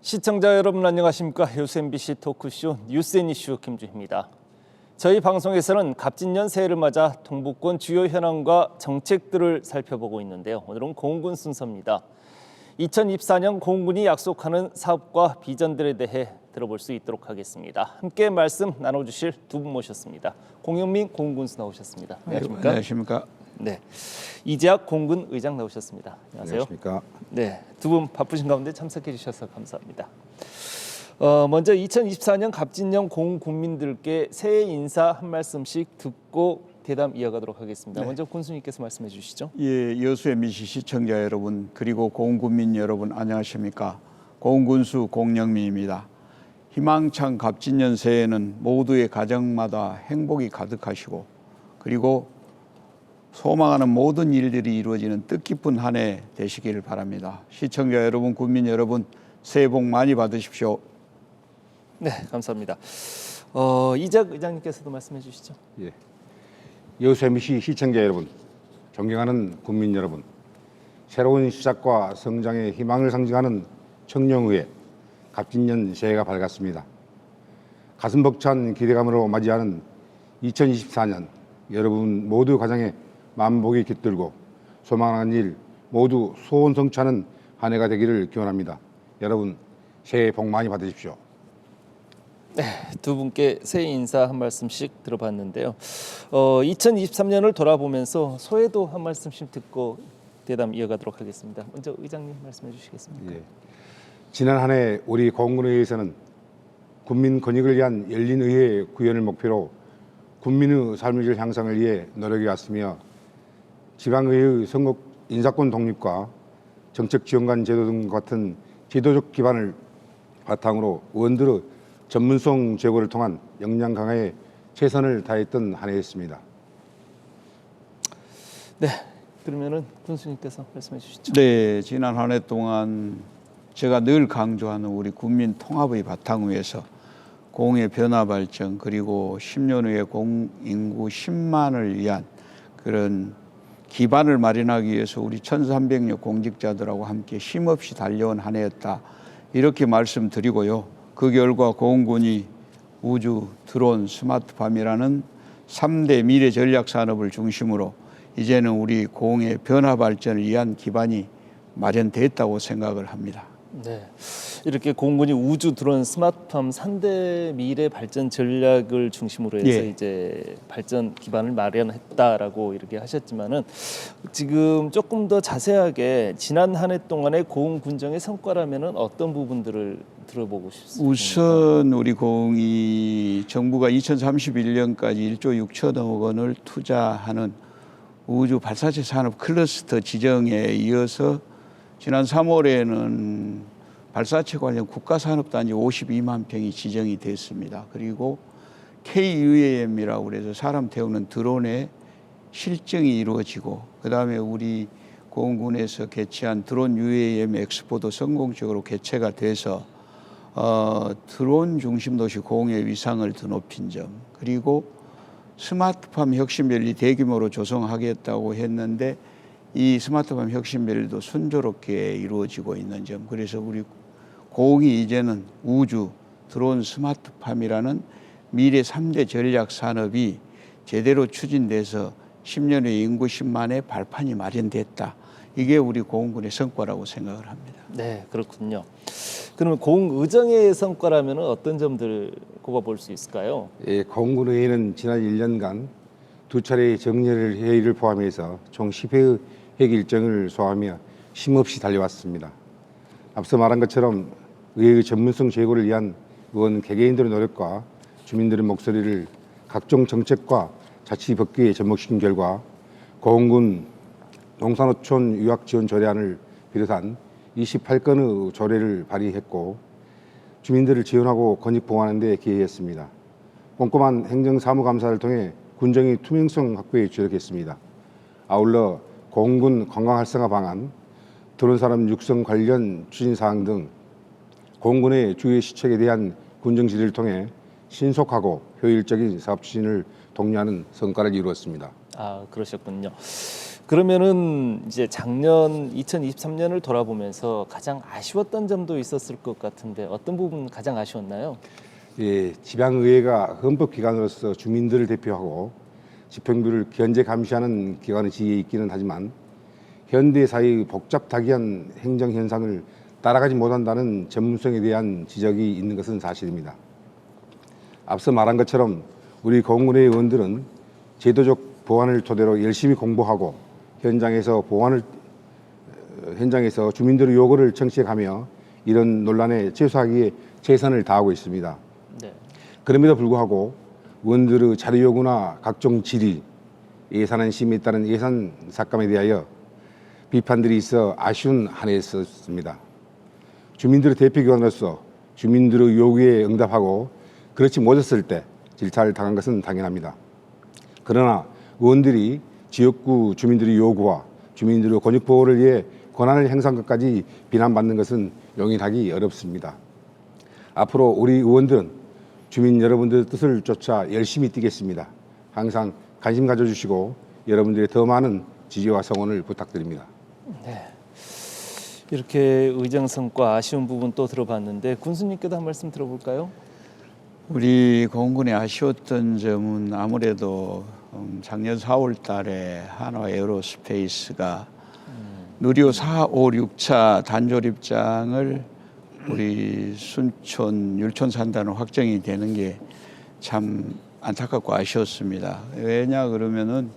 시청자 여러분 안녕하십니까? 요새 MBC 토크쇼 뉴스앤이슈 김주희입니다. 저희 방송에서는 갑진년 새해를 맞아 동부권 주요 현황과 정책들을 살펴보고 있는데요. 오늘은 공군 순서입니다. 2024년 공군이 약속하는 사업과 비전들에 대해 들어볼 수 있도록 하겠습니다. 함께 말씀 나눠주실 두 분 모셨습니다. 공영민 공군수 나오셨습니다. 안녕하십니까? 안녕하십니까? 네, 이재학 공군 의장 나오셨습니다. 안녕하세요. 안녕하십니까? 네, 두 분 바쁘신 가운데 참석해 주셔서 감사합니다. 먼저 2024년 갑진년 공군민들께 새해 인사 한 말씀씩 듣고 대담 이어가도록 하겠습니다. 먼저 군수님께서 말씀해 주시죠. 예, 여수 MBC 시청자 여러분 그리고 공군민 여러분 안녕하십니까? 공군수 공영민입니다. 희망찬 갑진년 새해에는 모두의 가정마다 행복이 가득하시고 그리고 소망하는 모든 일들이 이루어지는 뜻깊은 한 해 되시기를 바랍니다. 시청자 여러분, 군민 여러분, 새해 복 많이 받으십시오. 네, 감사합니다. 이재학 의장님께서도 말씀해 주시죠. 예. 여수 MBC 시청자 여러분, 존경하는 국민 여러분, 새로운 시작과 성장의 희망을 상징하는 청룡의 갑진년 새해가 밝았습니다. 가슴 벅찬 기대감으로 맞이하는 2024년, 여러분 모두 가정에 만복이 깃들고 소망하는 일 모두 소원성취하는 한 해가 되기를 기원합니다. 여러분 새해 복 많이 받으십시오. 네, 두 분께 새해 인사 한 말씀씩 들어봤는데요. 2023년을 돌아보면서 소회도 한 말씀씩 듣고 대담 이어가도록 하겠습니다. 먼저 의장님 말씀해 주시겠습니까? 예. 지난 한 해 우리 공군의회에서는 국민 권익을 위한 열린 의회 구현을 목표로 국민의 삶의 질 향상을 위해 노력해 왔으며 지방의회의 선거 인사권 독립과 정책 지원관 제도 등 같은 제도적 기반을 바탕으로 의원들의 전문성 제고를 통한 역량 강화에 최선을 다했던 한 해였습니다. 네, 그러면은 군수님께서 말씀해 주시죠. 네, 지난 한 해 동안 제가 늘 강조하는 우리 국민 통합의 바탕 위에서 공의 변화 발전 그리고 10년 후에 공인구 10만을 위한 그런 기반을 마련하기 위해서 우리 1,300여 공직자들하고 함께 쉼없이 달려온 한 해였다. 이렇게 말씀드리고요. 그 결과 공군이 우주, 드론, 스마트팜이라는 3대 미래 전략 산업을 중심으로 이제는 우리 공의 변화 발전을 위한 기반이 마련됐다고 생각을 합니다. 네, 이렇게 공군이 우주, 드론, 스마트팜 3대 미래 발전 전략을 중심으로 해서 예. 이제 발전 기반을 마련했다라고 이렇게 하셨지만은 지금 조금 더 자세하게 지난 한 해 동안의 고흥 군정의 성과라면은 어떤 부분들을 들어보고 싶습니까? 우선 우리 공이 정부가 2031년까지 1조 6천억 원을 투자하는 우주 발사체 산업 클러스터 지정에 이어서 지난 3월에는 발사체 관련 국가산업단지 52만 평이 지정이 됐습니다. 그리고 KUAM이라고 그래서 사람 태우는 드론의 실증이 이루어지고 그다음에 우리 공군에서 개최한 드론 UAM 엑스포도 성공적으로 개최가 돼서 드론 중심 도시 공의 위상을 더 높인 점 그리고 스마트팜 혁신밸리 대규모로 조성하겠다고 했는데 이 스마트팜 혁신밸리도 순조롭게 이루어지고 있는 점 그래서 우리 공이 이제는 우주, 드론, 스마트팜이라는 미래 3대 전략 산업이 제대로 추진돼서 10년 후에 인구 10만의 발판이 마련됐다. 이게 우리 공군의 성과라고 생각을 합니다. 네, 그렇군요. 그러면 공의정의 성과라면 어떤 점들 꼽아볼 수 있을까요? 예, 공군의회는 지난 1년간 두 차례의 정례를 회의를 포함해서 총 10회의 회기 일정을 소화하며 쉼없이 달려왔습니다. 앞서 말한 것처럼 의회의 전문성 제고를 위한 의원 개개인들의 노력과 주민들의 목소리를 각종 정책과 자치 법규에 접목시킨 결과 공군 농산어촌 유학지원 조례안을 비롯한 28건의 조례를 발의했고 주민들을 지원하고 권익보호하는 데 기여했습니다. 꼼꼼한 행정사무감사를 통해 군정의 투명성 확보에 주력했습니다. 아울러 공군 관광활성화 방안, 드론산업 육성 관련 추진사항 등 공군의 주요 시책에 대한 군정 질의를 통해 신속하고 효율적인 사업 추진을 독려하는 성과를 이루었습니다. 아, 그러셨군요. 그러면은 이제 작년 2023년을 돌아보면서 가장 아쉬웠던 점도 있었을 것 같은데 어떤 부분 가장 아쉬웠나요? 예, 지방의회가 헌법기관으로서 주민들을 대표하고 지평구를 견제 감시하는 기관의 지위에 있기는 하지만 현대 사회의 복잡다기한 행정 현상을 따라가지 못한다는 전문성에 대한 지적이 있는 것은 사실입니다. 앞서 말한 것처럼 우리 공군의 의원들은 제도적 보완을 토대로 열심히 공부하고 현장에서 주민들의 요구를 청취해가며 이런 논란에 최소화하기에 최선을 다하고 있습니다. 네. 그럼에도 불구하고 의원들의 자료 요구나 각종 질의, 예산안 심의에 따른 예산 삭감에 대하여 비판들이 있어 아쉬운 한 해였습니다. 주민들의 대표기관으로서 주민들의 요구에 응답하고 그렇지 못했을 때 질타를 당한 것은 당연합니다. 그러나 의원들이 지역구 주민들의 요구와 주민들의 권익보호를 위해 권한을 행사한 것까지 비난받는 것은 용인하기 어렵습니다. 앞으로 우리 의원들은 주민 여러분들의 뜻을 쫓아 열심히 뛰겠습니다. 항상 관심 가져주시고 여러분들의 더 많은 지지와 성원을 부탁드립니다. 네. 이렇게 의정성과 아쉬운 부분 또 들어봤는데 군수님께도 한 말씀 들어볼까요? 우리 공군의 아쉬웠던 점은 아무래도 작년 4월 달에 한화 에어로스페이스가 누리호 4, 5, 6차 단조립 입장을 우리 순천 율촌 산단으로 확정이 되는 게 참 안타깝고 아쉬웠습니다. 왜냐 그러면은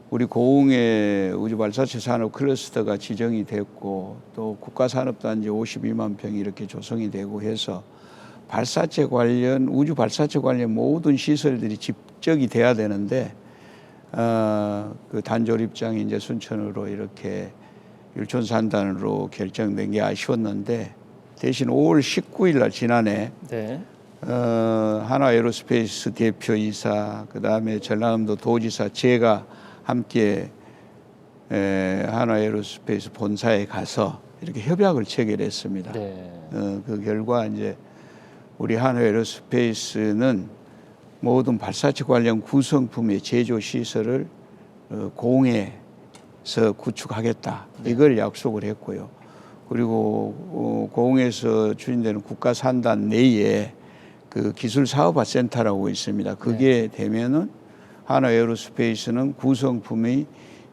우리 고흥의 우주발사체 산업 클러스터가 지정이 됐고 또 국가산업단지 52만 평이 이렇게 조성이 되고 해서 발사체 관련 우주 발사체 관련 모든 시설들이 집적이 돼야 되는데 그 단조립장이 이제 순천으로 이렇게 율촌 산단으로 결정된 게 아쉬웠는데 대신 5월 19일 날 지난해 네. 한화 에어로스페이스 대표이사 그다음에 전라남도 도지사 제가 함께 한화 에어로스페이스 본사에 가서 이렇게 협약을 체결했습니다. 네. 그 결과 이제 우리 한화 에어로스페이스는 모든 발사체 관련 구성품의 제조 시설을 고흥에서 구축하겠다. 이걸 약속을 했고요. 그리고 고흥에서 추진되는 국가산단 내에 그 기술사업화센터라고 있습니다. 그게 되면은 한화 에어로스페이스는 구성품의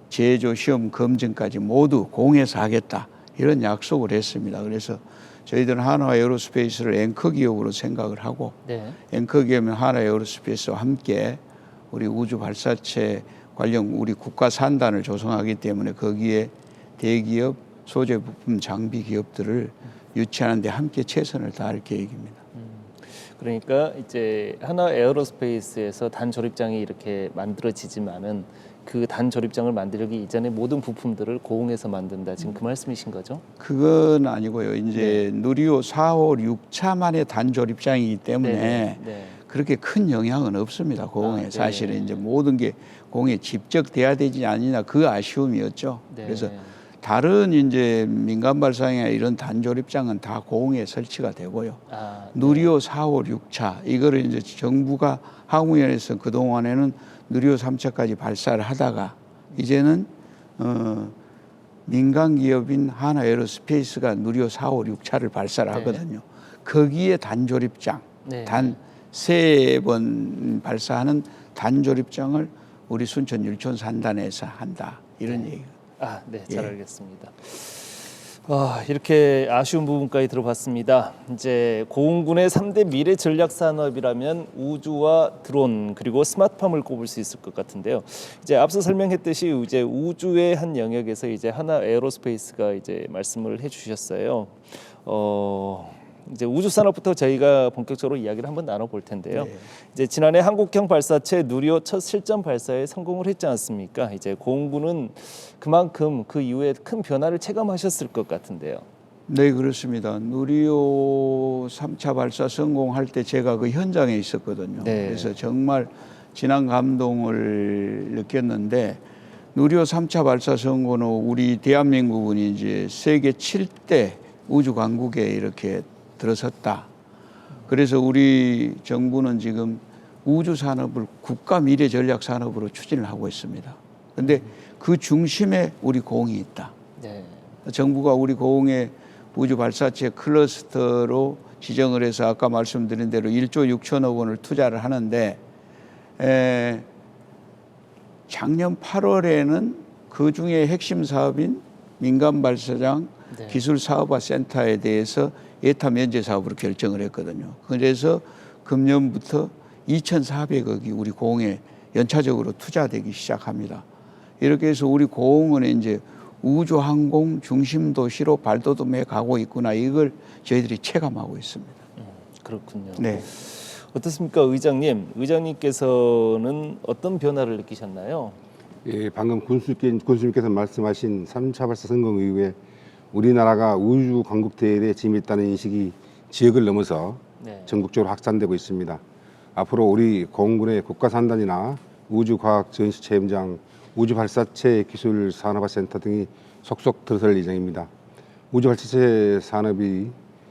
제조 시험 검증까지 모두 고흥에서 하겠다. 이런 약속을 했습니다. 그래서 저희들은 한화 에어로스페이스를 앵커 기업으로 생각을 하고 네. 앵커 기업은 한화 에어로스페이스와 함께 우리 우주 발사체 관련 우리 국가 산단을 조성하기 때문에 거기에 대기업, 소재 부품 장비 기업들을 유치하는 데 함께 최선을 다할 계획입니다. 그러니까 이제 하나 에어로스페이스에서 단조립장이 이렇게 만들어지지만은 그 단조립장을 만들기 이전에 모든 부품들을 고흥에서 만든다. 지금 그 말씀이신 거죠? 그건 아니고요. 이제 누리호 4, 5, 6차만의 단조립장이기 때문에 네. 그렇게 큰 영향은 없습니다. 고흥에. 네. 사실은 이제 모든 게 고흥에 집적돼야 되지 않느냐 그 아쉬움이었죠. 네. 그래서 다른 이제 민간 발사형이나 이런 단조립장은 다 고흥에 설치가 되고요. 누리호 4, 5, 6차 이거를 이제 정부가 항공위원회에서 그 동안에는 누리호 3차까지 발사를 하다가 이제는 민간 기업인 한화 에어로스페이스가 누리호 4, 5, 6차를 발사를 하거든요. 거기에 단조립장 단 3번 발사하는 단조립장을 우리 순천 율촌 산단에서 한다 이런 얘기가. 네, 잘 알겠습니다. 이렇게 아쉬운 부분까지 들어봤습니다. 이제 고흥군의 3대 미래 전략 산업이라면 우주와 드론 그리고 스마트팜을 꼽을 수 있을 것 같은데요. 이제 앞서 설명했듯이 이제 우주의 한 영역에서 이제 하나 에어로스페이스가 이제 말씀을 해주셨어요. 이제 우주 산업부터 저희가 본격적으로 이야기를 한번 나눠볼 텐데요. 네. 이제 지난해 한국형 발사체 누리호 첫 실전 발사에 성공을 했지 않습니까? 이제 고흥군은 그만큼 그 이후에 큰 변화를 체감하셨을 것 같은데요. 네, 그렇습니다. 누리호 3차 발사 성공할 때 제가 그 현장에 있었거든요. 네. 그래서 정말 진한 감동을 느꼈는데 누리호 3차 발사 성공은 우리 대한민국은 이제 세계 7대 우주 강국에 이렇게 들어섰다. 그래서 우리 정부는 지금 우주 산업을 국가 미래 전략 산업으로 추진을 하고 있습니다. 그런데 그 중심에 우리 고흥이 있다. 네. 정부가 우리 고흥의 우주 발사체 클러스터로 지정을 해서 아까 말씀드린 대로 1조 6천억 원을 투자를 하는데 작년 8월에는 그 중에 핵심 사업인 민간 발사장 네. 기술 사업화 센터에 대해서 예타 면제 사업으로 결정을 했거든요. 그래서 금년부터 2,400억이 우리 고흥에 연차적으로 투자되기 시작합니다. 이렇게 해서 우리 고흥은 이제 우주항공 중심 도시로 발돋움해 가고 있구나. 이걸 저희들이 체감하고 있습니다. 그렇군요. 네. 어떻습니까, 의장님? 의장님께서는 어떤 변화를 느끼셨나요? 예, 방금 군수님께서 말씀하신 3차 발사 성공 이후에 우리나라가 우주 강국대에 대해 진입했다는 인식이 지역을 넘어서 네. 전국적으로 확산되고 있습니다. 앞으로 우리 고흥군의 국가산단이나 우주과학전시체험장, 우주발사체 기술 산업화 센터 등이 속속 들어설 예정입니다. 우주발사체 산업이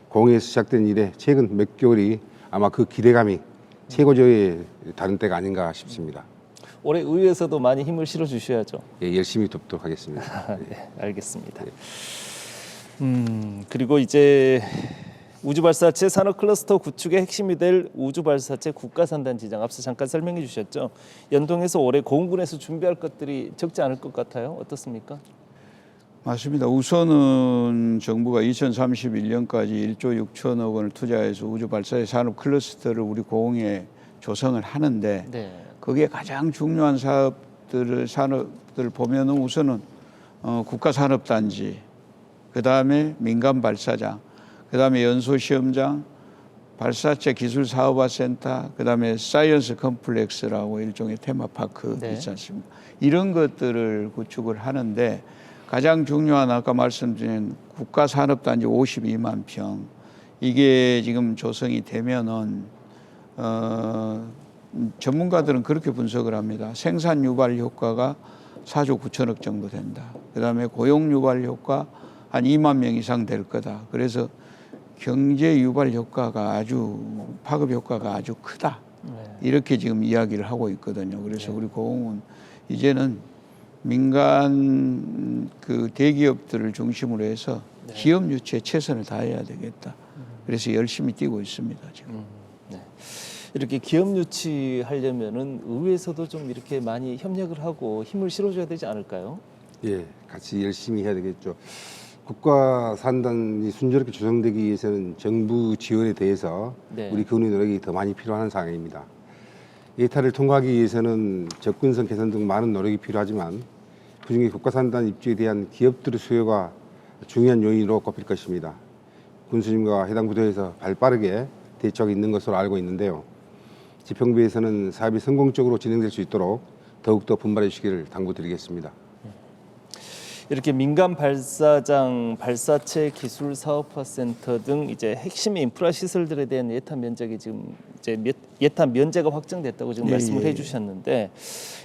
고흥에서 시작된 이래 최근 몇 개월이 아마 그 기대감이 최고조에 다른 때가 아닌가 싶습니다. 올해 의회에서도 많이 힘을 실어 주셔야죠. 예, 열심히 돕도록 하겠습니다. 네, 알겠습니다. 그리고 이제 우주발사체 산업 클러스터 구축의 핵심이 될 우주발사체 국가산단 지정 앞서 잠깐 설명해 주셨죠. 연동해서 올해 고흥군에서 준비할 것들이 적지 않을 것 같아요. 어떻습니까? 맞습니다. 우선은 정부가 2031년까지 1조 6천억 원을 투자해서 우주 발사체 산업 클러스터를 우리 고흥에 조성을 하는데 네. 거기에 가장 중요한 산업들을 보면은 우선은 국가산업단지, 그 다음에 민간 발사장, 그 다음에 연소시험장, 발사체 기술사업화센터, 그 다음에 사이언스 컴플렉스라고 일종의 테마파크 네. 있지 않습니까? 이런 것들을 구축을 하는데 가장 중요한 아까 말씀드린 국가산업단지 52만 평, 이게 지금 조성이 되면은 전문가들은 그렇게 분석을 합니다. 생산 유발 효과가 4조 9천억 정도 된다. 그 다음에 고용 유발 효과 한 2만 명 이상 될 거다. 그래서 경제 유발 효과가 파급 효과가 아주 크다. 네. 이렇게 지금 이야기를 하고 있거든요. 그래서 우리 고흥은 이제는 민간 그 대기업들을 중심으로 해서 기업 유치에 최선을 다해야 되겠다. 그래서 열심히 뛰고 있습니다, 지금. 네. 이렇게 기업 유치하려면은 의회에서도 좀 이렇게 많이 협력을 하고 힘을 실어줘야 되지 않을까요? 예, 같이 열심히 해야 되겠죠. 국가산단이 순조롭게 조성되기 위해서는 정부 지원에 대해서 네. 우리 군의 노력이 더 많이 필요한 상황입니다. 예타를 통과하기 위해서는 접근성 개선 등 많은 노력이 필요하지만 그중에 국가산단 입주에 대한 기업들의 수요가 중요한 요인으로 꼽힐 것입니다. 군수님과 해당 부처에서 발빠르게 대처하고 있는 것으로 알고 있는데요. 지평부에서는 사업이 성공적으로 진행될 수 있도록 더욱더 분발해 주시기를 당부드리겠습니다. 이렇게 민간 발사장, 발사체 기술 사업화 센터 등 이제 핵심 인프라 시설들에 대한 예타 면적이 지금 이제 예타 면제가 확정됐다고 지금 말씀을 해주셨는데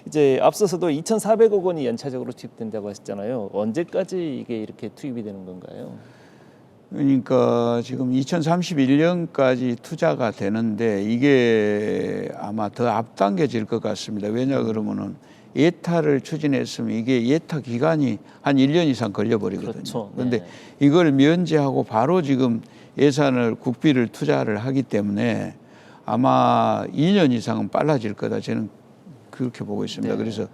이제 앞서서도 2,400억 원이 연차적으로 투입된다고 하셨잖아요. 언제까지 이게 이렇게 투입이 되는 건가요? 그러니까 지금 2031년까지 투자가 되는데 이게 아마 더 앞당겨질 것 같습니다. 왜냐 그러면은 예타를 추진했으면 이게 예타 기간이 한 1년 이상 걸려버리거든요. 그렇죠. 그런데 네. 이걸 면제하고 바로 지금 예산을 국비를 투자를 하기 때문에 아마 2년 이상은 빨라질 거다. 저는 그렇게 보고 있습니다. 네. 그래서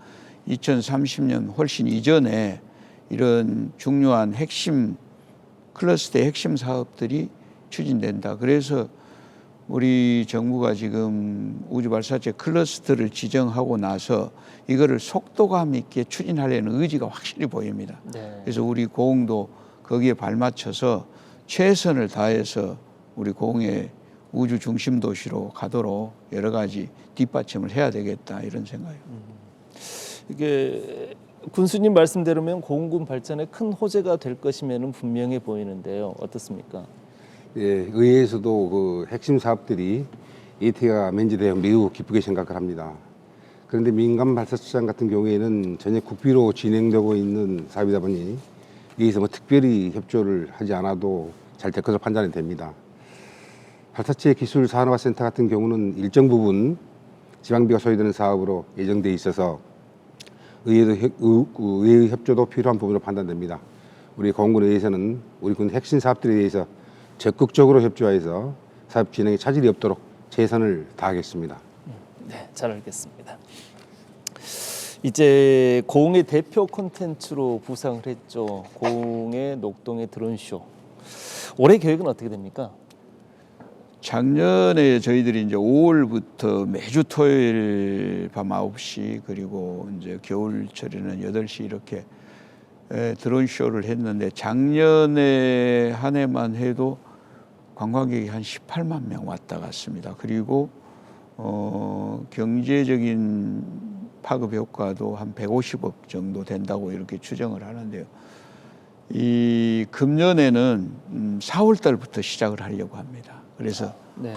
2030년 훨씬 이전에 이런 중요한 핵심 클러스터의 핵심 사업들이 추진된다. 그래서 우리 정부가 지금 우주발사체 클러스터를 지정하고 나서 이거를 속도감 있게 추진하려는 의지가 확실히 보입니다. 네. 그래서 우리 고흥도 거기에 발맞춰서 최선을 다해서 우리 고흥의 우주 중심 도시로 가도록 여러 가지 뒷받침을 해야 되겠다 이런 생각이에요. 이게 군수님 말씀대로면 고흥군 발전에 큰 호재가 될 것이면은 분명해 보이는데요. 어떻습니까? 예, 의회에서도 그 핵심 사업들이 예타가 면제되어 매우 기쁘게 생각을 합니다. 그런데 민간 발사체장 같은 경우에는 전혀 국비로 진행되고 있는 사업이다 보니 여기서 뭐 특별히 협조를 하지 않아도 잘 될 것으로 판단이 됩니다. 발사체 기술 산업화 센터 같은 경우는 일정 부분 지방비가 소요되는 사업으로 예정돼 있어서 의회의 협조도 필요한 부분으로 판단됩니다. 우리 공군의회에서는 우리 군 핵심 사업들에 대해서 적극적으로 협조해서 사업 진행에 차질이 없도록 최선을 다하겠습니다. 네, 잘 알겠습니다. 이제 고흥의 대표 콘텐츠로 부상을 했죠. 고흥의 녹동의 드론쇼. 올해 계획은 어떻게 됩니까? 작년에 저희들이 이제 5월부터 매주 토요일 밤 9시 그리고 이제 겨울철에는 8시 이렇게 드론 쇼를 했는데 작년에 한 해만 해도 관광객이 한 18만 명 왔다 갔습니다. 그리고 경제적인 파급 효과도 한 150억 정도 된다고 이렇게 추정을 하는데요. 이 금년에는 4월 달부터 시작을 하려고 합니다. 그래서 네.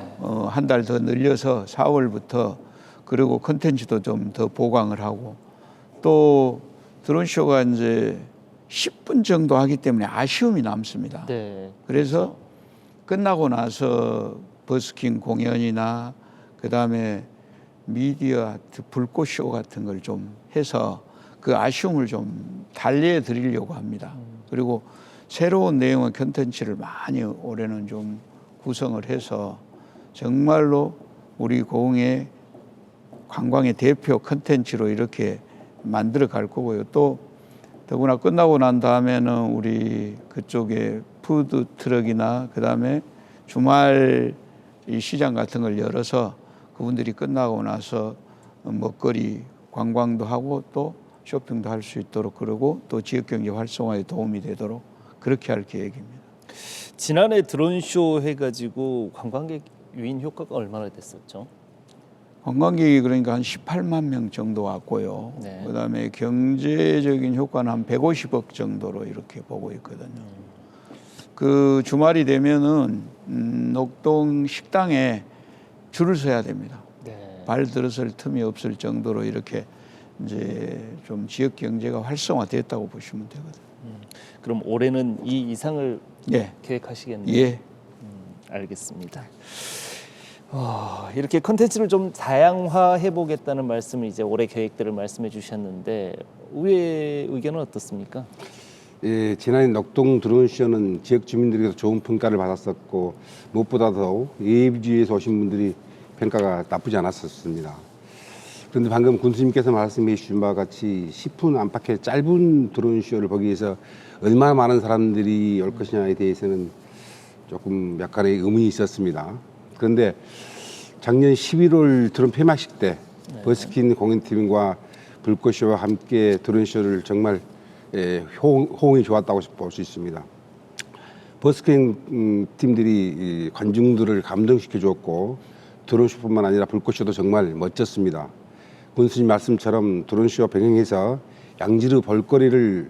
한 달 더 늘려서 4월부터 그리고 컨텐츠도 좀 더 보강을 하고 또 드론쇼가 이제 10분 정도 하기 때문에 아쉬움이 남습니다. 네. 그래서 끝나고 나서 버스킹 공연이나 그다음에 미디어 아트 불꽃쇼 같은 걸 좀 해서 그 아쉬움을 좀 달래어 드리려고 합니다. 그리고 새로운 내용의 컨텐츠를 많이 올해는 좀 구성을 해서 정말로 우리 고흥의 관광의 대표 컨텐츠로 이렇게 만들어 갈 거고요. 또 더구나 끝나고 난 다음에는 우리 그쪽에 푸드 트럭이나 그다음에 주말 이 시장 같은 걸 열어서 그분들이 끝나고 나서 먹거리 관광도 하고 또 쇼핑도 할 수 있도록 그러고 또 지역경제 활성화에 도움이 되도록 그렇게 할 계획입니다. 지난해 드론쇼 해가지고 관광객 유인 효과가 얼마나 됐었죠? 관광객이 그러니까 한 18만 명 정도 왔고요. 네. 그다음에 경제적인 효과는 한 150억 정도로 이렇게 보고 있거든요. 그 주말이 되면은 녹동 식당에 줄을 서야 됩니다. 네. 발 들어설 틈이 없을 정도로 이렇게 이제 좀 지역 경제가 활성화됐다고 보시면 되거든요. 그럼 올해는 이 이상을 예. 계획하시겠네요. 예. 알겠습니다. 이렇게 컨텐츠를 좀 다양화해 보겠다는 말씀을 이제 올해 계획들을 말씀해 주셨는데 의회 의견은 어떻습니까? 예, 지난해 녹동 드론쇼는 지역 주민들에게서 좋은 평가를 받았었고 무엇보다도 예비지에서 오신 분들이 평가가 나쁘지 않았었습니다. 그런데 방금 군수님께서 말씀해 주신 바와 같이 10분 안팎의 짧은 드론쇼를 보기 위해서 얼마나 많은 사람들이 올 것이냐에 대해서는 조금 약간의 의문이 있었습니다. 그런데 작년 11월 드론 폐막식 때 버스킨 공연팀과 불꽃쇼와 함께 드론쇼를 정말 호응이 좋았다고 볼 수 있습니다. 버스킹 팀들이 관중들을 감동시켜 주었고 드론쇼뿐만 아니라 불꽃쇼도 정말 멋졌습니다. 군수님 말씀처럼 드론쇼와 병행해서 양지르 볼거리를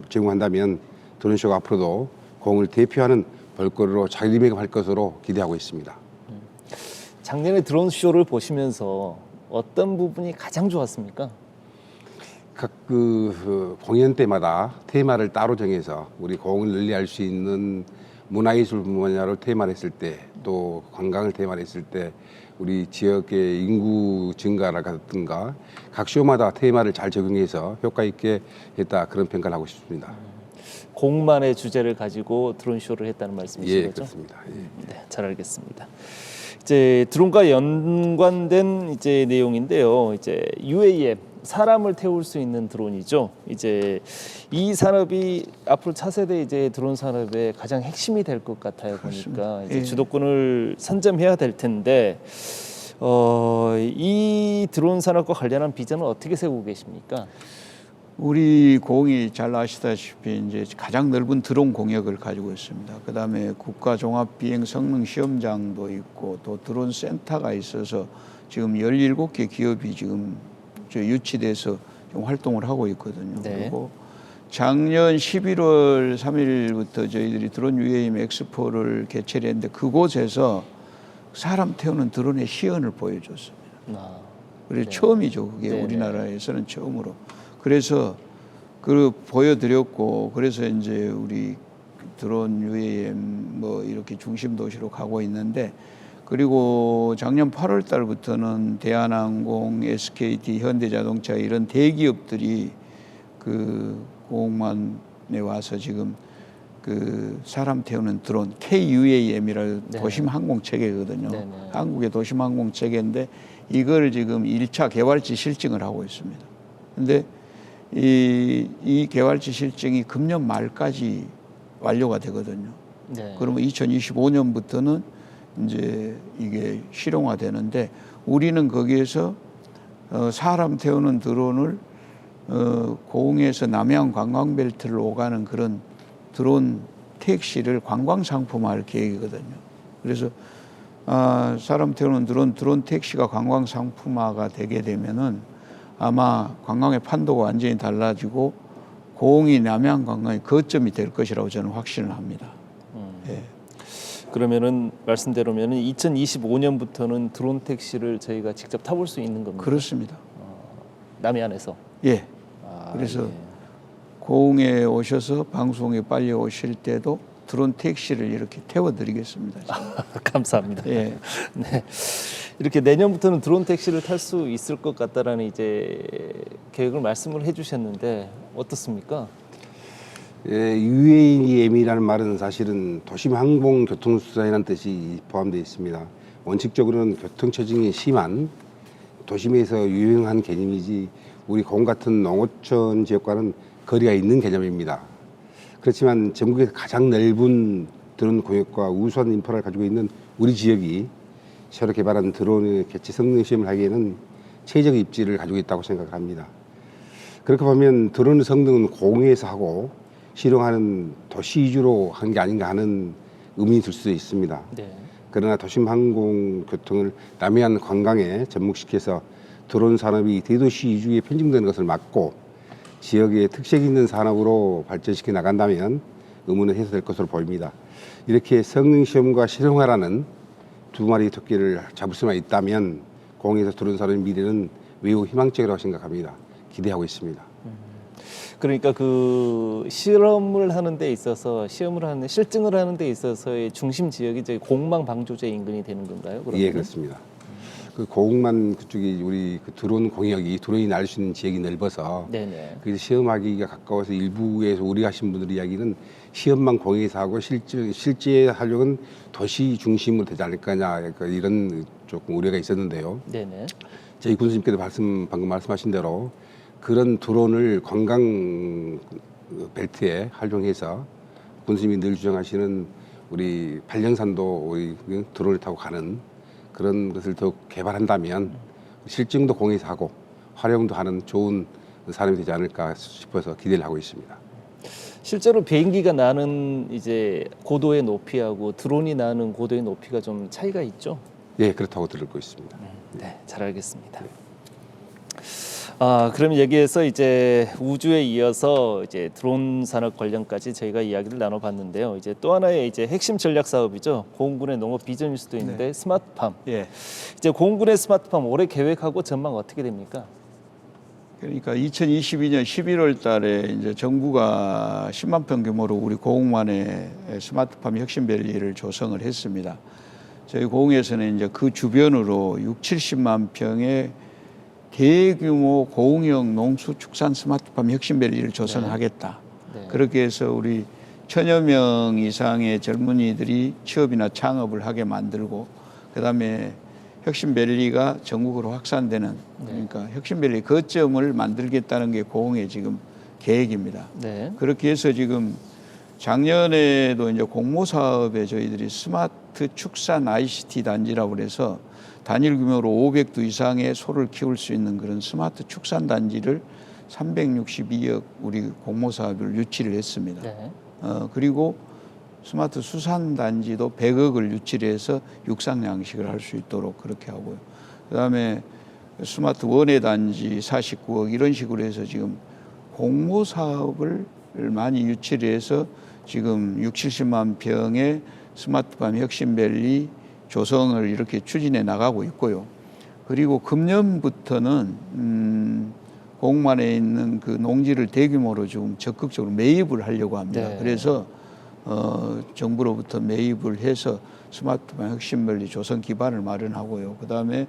제공한다면 드론쇼가 앞으로도 공을 대표하는 볼거리로 자리매김할 것으로 기대하고 있습니다. 작년에 드론쇼를 보시면서 어떤 부분이 가장 좋았습니까? 각 공연 때마다 테마를 따로 정해서 우리 공을 널리 알 수 있는 문화예술 분야로 테마를 했을 때 또 관광을 테마를 했을 때 우리 지역의 인구 증가라든가 각 쇼마다 테마를 잘 적용해서 효과 있게 했다 그런 평가를 하고 싶습니다. 공만의 주제를 가지고 드론쇼를 했다는 말씀이신 예, 거죠? 그렇습니다. 예. 네, 잘 알겠습니다. 이제 드론과 연관된 이제 내용인데요. 이제 UAM 사람을 태울 수 있는 드론이죠. 이제 이 산업이 앞으로 차세대 이제 드론 산업의 가장 핵심이 될 것 같아요. 보니까 이제 예. 주도권을 선점해야 될 텐데 이 드론 산업과 관련한 비전은 어떻게 세우고 계십니까? 우리 고흥이 잘 아시다시피 이제 가장 넓은 드론 공역을 가지고 있습니다. 그다음에 국가 종합 비행 성능 시험장도 있고 또 드론 센터가 있어서 지금 17개 기업이 지금 유치돼서 좀 활동을 하고 있거든요. 네. 그리고 작년 11월 3일부터 저희들이 드론 UAM 엑스포를 개최를 했는데 그곳에서 사람 태우는 드론의 시연을 보여줬습니다. 그래서 네. 처음이죠. 그게 네네. 우리나라에서는 처음으로. 그래서 그 보여드렸고 그래서 이제 우리 드론 UAM 뭐 이렇게 중심 도시로 가고 있는데 그리고 작년 8월 달부터는 대한항공, SKT, 현대자동차 이런 대기업들이 그 고흥만에 와서 지금 그 사람 태우는 드론 KUAM이라는 네. 도심 항공 체계거든요. 네네. 한국의 도심 항공 체계인데 이걸 지금 1차 개발지 실증을 하고 있습니다. 근데 이 개발지 실증이 금년 말까지 완료가 되거든요. 네. 그러면 2025년부터는 이제 이게 실용화되는데 우리는 거기에서 사람 태우는 드론을 고흥에서 남해안 관광벨트를 오가는 그런 드론 택시를 관광 상품화할 계획이거든요. 그래서 사람 태우는 드론 택시가 관광 상품화가 되게 되면은 아마 관광의 판도가 완전히 달라지고 고흥이 남해안 관광의 거점이 될 것이라고 저는 확신을 합니다. 예. 그러면은 말씀대로면은 2025년부터는 드론 택시를 저희가 직접 타볼 수 있는 겁니다. 그렇습니다. 남해안에서. 예. 아, 그래서 예. 고흥에 오셔서 방송에 빨리 오실 때도 드론 택시를 이렇게 태워드리겠습니다. 감사합니다. 예. 네. 이렇게 내년부터는 드론 택시를 탈 수 있을 것 같다라는 이제 계획을 말씀을 해주셨는데 어떻습니까? 예, UAM이라는 말은 사실은 도심 항공 교통수단이라는 뜻이 포함되어 있습니다. 원칙적으로는 교통체증이 심한 도심에서 유용한 개념이지 우리 고흥 같은 농어촌 지역과는 거리가 있는 개념입니다. 그렇지만 전국에서 가장 넓은 드론 공역과 우수한 인프라를 가지고 있는 우리 지역이 새로 개발한 드론의 개체 성능 시험을 하기에는 최적 입지를 가지고 있다고 생각합니다. 그렇게 보면 드론 성능은 고흥에서 하고 실용하는 도시 위주로 한 게 아닌가 하는 의문이 들 수도 있습니다. 네. 그러나 도심 항공 교통을 남해안 관광에 접목시켜서 드론 산업이 대도시 위주에 편중되는 것을 막고 지역의 특색 있는 산업으로 발전시켜 나간다면 의문은 해소될 것으로 보입니다. 이렇게 성능 시험과 실용화라는 두 마리 토끼를 잡을 수만 있다면 공항에서 드론 산업의 미래는 매우 희망적이라고 생각합니다. 기대하고 있습니다. 그러니까 그 실험을 하는 데 있어서 실증을 하는 데 있어서의 중심 지역이 저희 공망 방조제 인근이 되는 건가요? 그러면? 예, 그렇습니다. 그 고흥만 그쪽이 우리 그 드론 공역이 드론이 날 수 있는 지역이 넓어서 네네. 그래서 시험하기가 가까워서 일부에서 우리 가신 분들 이야기는 시험만 공역에서 하고 실제 활용은 도시 중심으로 되지 않을 거냐 이런 조금 우려가 있었는데요. 네네. 저희 군수님께도 방금 말씀하신 대로 그런 드론을 관광 벨트에 활용해서 군수님이 늘 주장하시는 우리 발령산도 우리 드론을 타고 가는 그런 것을 더 개발한다면 실증도 공에서 하고 활용도 하는 좋은 산업이 되지 않을까 싶어서 기대를 하고 있습니다. 실제로 비행기가 나는 이제 고도의 높이하고 드론이 나는 고도의 높이가 좀 차이가 있죠? 예, 그렇다고 들고 있습니다. 네, 잘 알겠습니다. 그럼 여기에서 이제 우주에 이어서 이제 드론 산업 관련까지 저희가 이야기를 나눠봤는데요. 이제 또 하나의 이제 핵심 전략 사업이죠. 고흥군의 농업 비전일 수도 있는데 네. 스마트팜. 예. 이제 고흥군의 스마트팜 올해 계획하고 전망 어떻게 됩니까? 그러니까 2022년 11월 달에 이제 정부가 10만 평 규모로 우리 고흥만에 스마트팜 혁신밸리를 조성을 했습니다. 저희 고흥에서는 이제 그 주변으로 70만 평의 대규모 고흥형 농수축산 스마트팜 혁신밸리를 조성하겠다. 네. 그렇게 해서 우리 1000여 명 이상의 젊은이들이 취업이나 창업을 하게 만들고 그다음에 혁신밸리가 전국으로 확산되는 그러니까 혁신밸리 거점을 만들겠다는 게 고흥의 지금 계획입니다. 네. 그렇게 해서 지금 작년에도 이제 공모 사업에 저희들이 스마트 축산 ICT 단지라고 그래서 단일 규모로 500두 이상의 소를 키울 수 있는 그런 스마트 축산 단지를 362억 우리 공모 사업을 유치를 했습니다. 네. 그리고 스마트 수산 단지도 100억을 유치해서 육상 양식을 할 수 있도록 그렇게 하고요. 그다음에 스마트 원예 단지 49억 이런 식으로 해서 지금 공모 사업을 많이 유치해서 지금 70만 평의 스마트팜 혁신밸리 조성을 이렇게 추진해 나가고 있고요. 그리고 금년부터는 고흥만에 있는 그 농지를 대규모로 좀 적극적으로 매입을 하려고 합니다. 네. 그래서 정부로부터 매입을 해서 스마트팜 혁신밸리 조성 기반을 마련하고요. 그다음에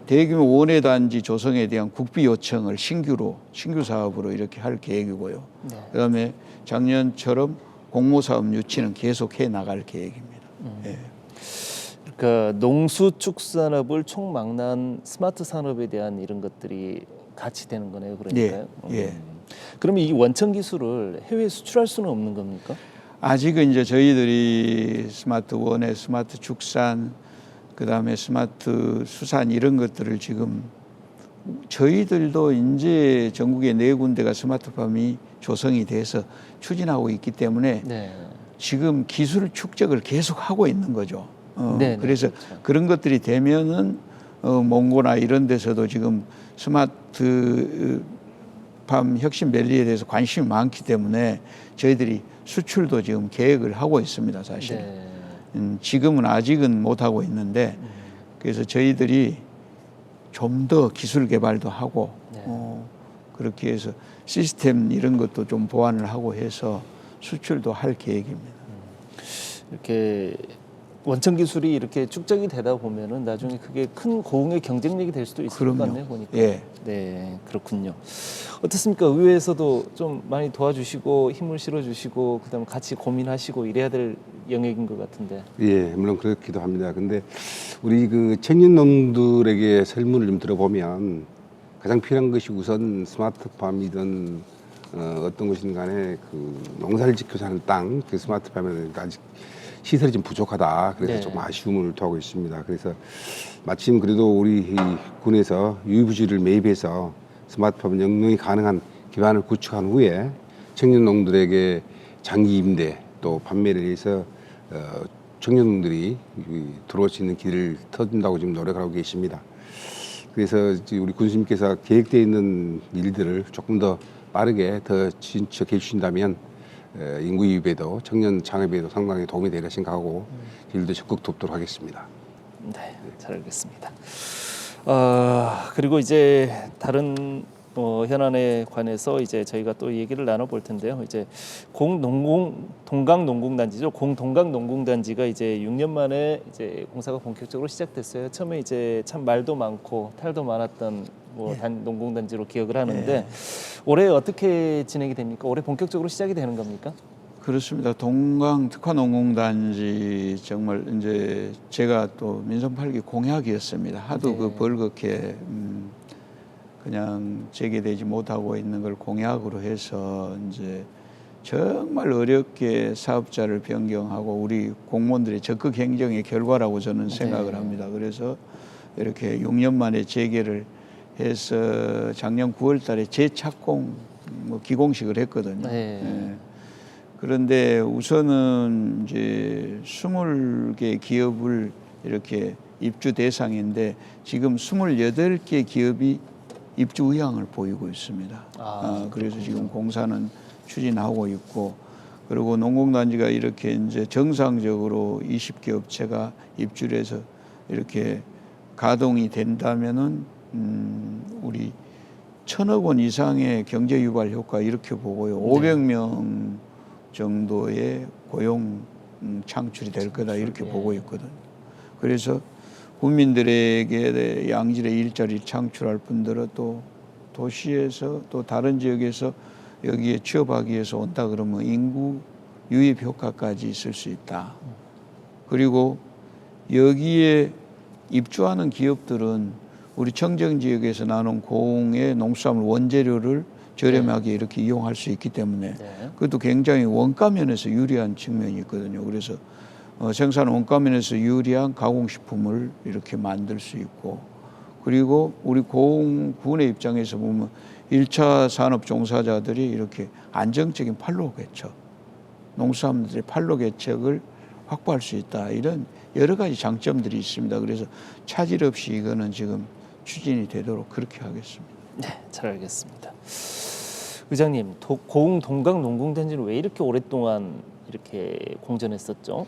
대규모 원예 단지 조성에 대한 국비 요청을 신규 사업으로 이렇게 할 계획이고요. 네. 그다음에 작년처럼 공모 사업 유치는 계속해 나갈 계획입니다. 예. 그러니까 농수축산업을 총망라한 스마트 산업에 대한 이런 것들이 같이 되는 거네요. 그러니까요. 예. 그러면 이 원천 기술을 해외에 수출할 수는 없는 겁니까? 아직은 이제 저희들이 스마트 원예, 스마트 축산, 그다음에 스마트 수산 이런 것들을 지금 저희들도 이제 전국에 4군데가 스마트팜이 조성이 돼서 추진하고 있기 때문에 네. 지금 기술 축적을 계속 하고 있는 거죠. 네, 그래서 그렇죠. 그런 것들이 되면은 몽고나 이런 데서도 지금 스마트 팜 혁신밸리에 대해서 관심이 많기 때문에 저희들이 수출도 지금 계획을 하고 있습니다, 사실. 네. 지금은 아직은 못 하고 있는데 그래서 저희들이 좀 더 기술 개발도 하고 네. 그렇게 해서 시스템 이런 것도 좀 보완을 하고 해서 수출도 할 계획입니다. 이렇게 원천 기술이 이렇게 축적이 되다 보면은 나중에 그게 큰 고흥의 경쟁력이 될 수도 있을 그럼요. 것 같네요. 보니까. 예. 네, 그렇군요. 어떻습니까? 의회에서도 좀 많이 도와주시고 힘을 실어주시고 그다음에 같이 고민하시고 이래야 될 영역인 것 같은데. 예, 물론 그렇기도 합니다. 근데 우리 그 청년 농들에게 설문을 좀 들어보면 가장 필요한 것이 우선 스마트팜이든 어떤 것이든 간에 그 농사를 짓고 사는 땅, 그 스마트팜에는 아직 시설이 좀 부족하다. 그래서 네. 좀 아쉬움을 토하고 있습니다. 그래서 마침 그래도 우리 이 군에서 유의부지를 매입해서 스마트팜 영농이 가능한 기반을 구축한 후에 청년 농들에게 장기 임대 또 판매를 해서 청년 농들이 들어올 수 있는 길을 터준다고 지금 노력을 하고 계십니다. 그래서 우리 군수님께서 계획되어 있는 일들을 조금 더 빠르게 더 진척해 주신다면 인구 유입에도 청년 창업에도 상당히 도움이 되리라 생각하고 일도 적극 돕도록 하겠습니다. 네, 잘 알겠습니다. 그리고 이제 다른 현안에 관해서 이제 저희가 또 얘기를 나눠볼 텐데요. 이제 동강농공단지죠. 공동강농공단지가 이제 6년 만에 이제 공사가 본격적으로 시작됐어요. 처음에 이제 참 말도 많고 탈도 많았던 농공단지로 기억을 하는데 올해 어떻게 진행이 됩니까? 올해 본격적으로 시작이 되는 겁니까? 그렇습니다. 동강 특화농공단지 정말 이제 제가 또 민선 8기 공약이었습니다. 하도 네. 그 벌겋게 그냥 재개되지 못하고 있는 걸 공약으로 해서 이제 정말 어렵게 사업자를 변경하고 우리 공무원들의 적극 행정의 결과라고 저는 생각을 합니다. 그래서 이렇게 6년 만에 재개를 해서 작년 9월달에 재착공 기공식을 했거든요. 네. 예. 그런데 우선은 이제 20개 기업을 이렇게 입주 대상인데 지금 28개 기업이 입주 의향을 보이고 있습니다. 그래서 지금 공사는 추진하고 있고 그리고 농공단지가 이렇게 이제 정상적으로 20개 업체가 입주를 해서 이렇게 가동이 된다면은 우리 1,000억 원 이상의 경제 유발 효과 이렇게 보고요. 500명 정도의 고용 창출이 될 거다 이렇게 보고 있거든요. 그래서 국민들에게 양질의 일자리 창출할 뿐더러 또 도시에서 또 다른 지역에서 여기에 취업하기 위해서 온다 그러면 인구 유입 효과까지 있을 수 있다. 그리고 여기에 입주하는 기업들은 우리 청정 지역에서 나눈 고흥의 농수산물 원재료를 저렴하게 이렇게 이용할 수 있기 때문에 그것도 굉장히 원가 면에서 유리한 측면이 있거든요. 그래서 생산 원가 면에서 유리한 가공식품을 이렇게 만들 수 있고 그리고 우리 고흥군의 입장에서 보면 1차 산업 종사자들이 이렇게 안정적인 판로 개척, 농수산물들의 판로 개척을 확보할 수 있다. 이런 여러 가지 장점들이 있습니다. 그래서 차질 없이 이거는 지금 추진이 되도록 그렇게 하겠습니다. 네, 잘 알겠습니다. 의장님, 고흥 동강농공단지는 왜 이렇게 오랫동안 이렇게 공전했었죠?